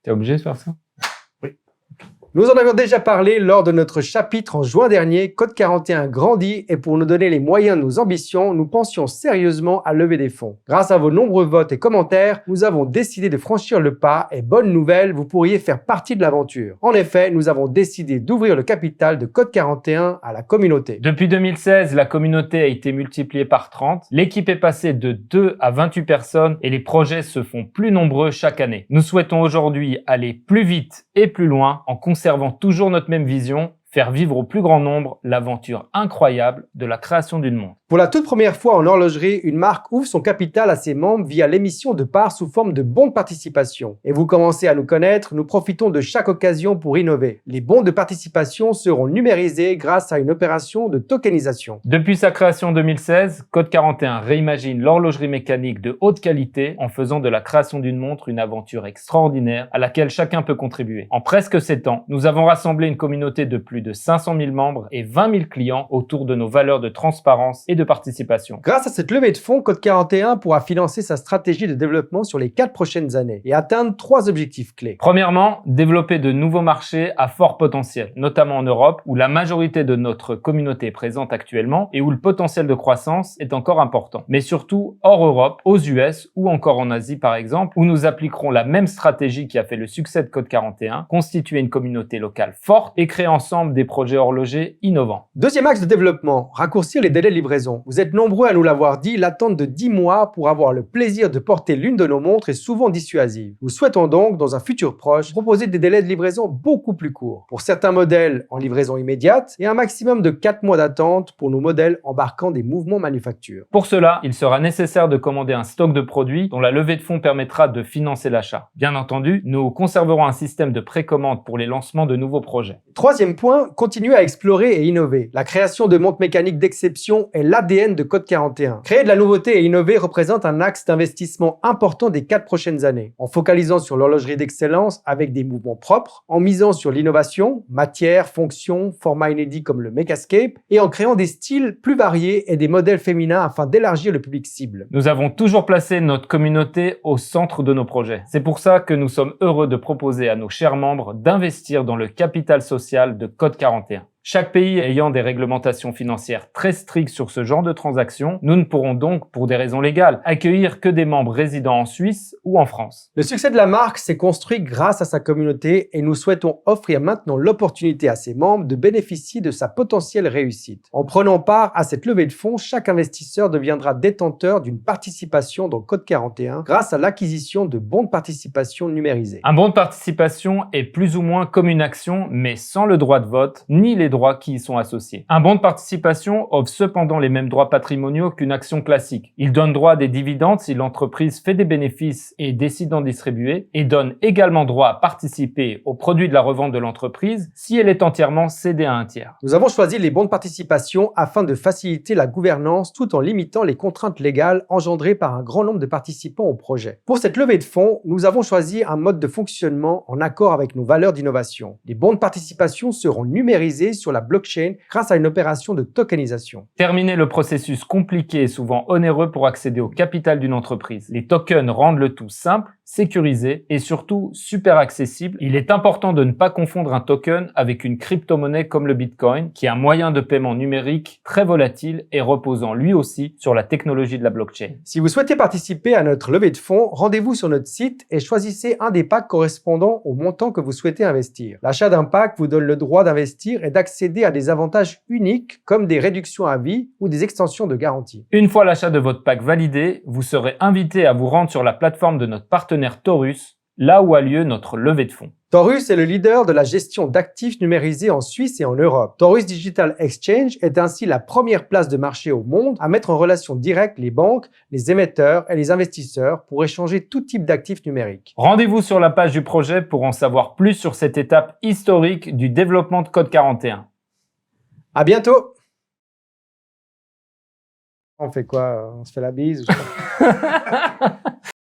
T'es obligé de faire ça? Nous en avions déjà parlé lors de notre chapitre en juin dernier. Code 41 grandit et pour nous donner les moyens de nos ambitions, nous pensions sérieusement à lever des fonds. Grâce à vos nombreux votes et commentaires, nous avons décidé de franchir le pas et bonne nouvelle, vous pourriez faire partie de l'aventure. En effet, nous avons décidé d'ouvrir le capital de Code 41 à la communauté. Depuis 2016, la communauté a été multipliée par 30. L'équipe est passée de 2 à 28 personnes et les projets se font plus nombreux chaque année. Nous souhaitons aujourd'hui aller plus vite et plus loin en conservant toujours notre même vision, faire vivre au plus grand nombre l'aventure incroyable de la création d'une montre. Pour la toute première fois en horlogerie, une marque ouvre son capital à ses membres via l'émission de parts sous forme de bons de participation. Et vous commencez à nous connaître, nous profitons de chaque occasion pour innover. Les bons de participation seront numérisés grâce à une opération de tokenisation. Depuis sa création en 2016, Code 41 réimagine l'horlogerie mécanique de haute qualité en faisant de la création d'une montre une aventure extraordinaire à laquelle chacun peut contribuer. En presque 7 ans, nous avons rassemblé une communauté de plus de 500 000 membres et 20 000 clients autour de nos valeurs de transparence et de participation. Grâce à cette levée de fonds, Code 41 pourra financer sa stratégie de développement sur les 4 prochaines années et atteindre 3 objectifs clés. Premièrement, développer de nouveaux marchés à fort potentiel, notamment en Europe où la majorité de notre communauté est présente actuellement et où le potentiel de croissance est encore important. Mais surtout hors Europe, aux US ou encore en Asie par exemple, où nous appliquerons la même stratégie qui a fait le succès de Code 41, constituer une communauté locale forte et créer ensemble des projets horlogers innovants. Deuxième axe de développement, raccourcir les délais de livraison. Vous êtes nombreux à nous l'avoir dit, l'attente de 10 mois pour avoir le plaisir de porter l'une de nos montres est souvent dissuasive. Nous souhaitons donc, dans un futur proche, proposer des délais de livraison beaucoup plus courts. Pour certains modèles en livraison immédiate et un maximum de 4 mois d'attente pour nos modèles embarquant des mouvements manufacture. Pour cela, il sera nécessaire de commander un stock de produits dont la levée de fonds permettra de financer l'achat. Bien entendu, nous conserverons un système de précommande pour les lancements de nouveaux projets. Troisième point, continuer à explorer et innover. La création de montres mécaniques d'exception est l'ADN de Code 41. Créer de la nouveauté et innover représente un axe d'investissement important des 4 prochaines années, en focalisant sur l'horlogerie d'excellence avec des mouvements propres, en misant sur l'innovation, matière, fonction, format inédit comme le Mecascape, et en créant des styles plus variés et des modèles féminins afin d'élargir le public cible. Nous avons toujours placé notre communauté au centre de nos projets. C'est pour ça que nous sommes heureux de proposer à nos chers membres d'investir dans le capital social de Code 41. Chaque pays ayant des réglementations financières très strictes sur ce genre de transactions, nous ne pourrons donc, pour des raisons légales, accueillir que des membres résidant en Suisse ou en France. Le succès de la marque s'est construit grâce à sa communauté et nous souhaitons offrir maintenant l'opportunité à ses membres de bénéficier de sa potentielle réussite. En prenant part à cette levée de fonds, chaque investisseur deviendra détenteur d'une participation dans Code 41 grâce à l'acquisition de bons de participation numérisés. Un bon de participation est plus ou moins comme une action, mais sans le droit de vote, ni les droits qui y sont associés. Un bon de participation offre cependant les mêmes droits patrimoniaux qu'une action classique. Il donne droit à des dividendes si l'entreprise fait des bénéfices et décide d'en distribuer, et donne également droit à participer aux produits de la revente de l'entreprise si elle est entièrement cédée à un tiers. Nous avons choisi les bons de participation afin de faciliter la gouvernance tout en limitant les contraintes légales engendrées par un grand nombre de participants au projet. Pour cette levée de fonds, nous avons choisi un mode de fonctionnement en accord avec nos valeurs d'innovation. Les bons de participation seront numérisés sur la blockchain grâce à une opération de tokenisation. Terminer le processus compliqué et souvent onéreux pour accéder au capital d'une entreprise. Les tokens rendent le tout simple, sécurisé et surtout super accessible. Il est important de ne pas confondre un token avec une crypto-monnaie comme le Bitcoin, qui est un moyen de paiement numérique très volatile et reposant lui aussi sur la technologie de la blockchain. Si vous souhaitez participer à notre levée de fonds, rendez-vous sur notre site et choisissez un des packs correspondant au montant que vous souhaitez investir. L'achat d'un pack vous donne le droit d'investir et d'accéder à des avantages uniques comme des réductions à vie ou des extensions de garantie. Une fois l'achat de votre pack validé, vous serez invité à vous rendre sur la plateforme de notre partenaire Taurus, là où a lieu notre levée de fonds. Taurus est le leader de la gestion d'actifs numérisés en Suisse et en Europe. Taurus Digital Exchange est ainsi la première place de marché au monde à mettre en relation directe les banques, les émetteurs et les investisseurs pour échanger tout type d'actifs numériques. Rendez-vous sur la page du projet pour en savoir plus sur cette étape historique du développement de Code 41. À bientôt! On fait quoi? On se fait la bise?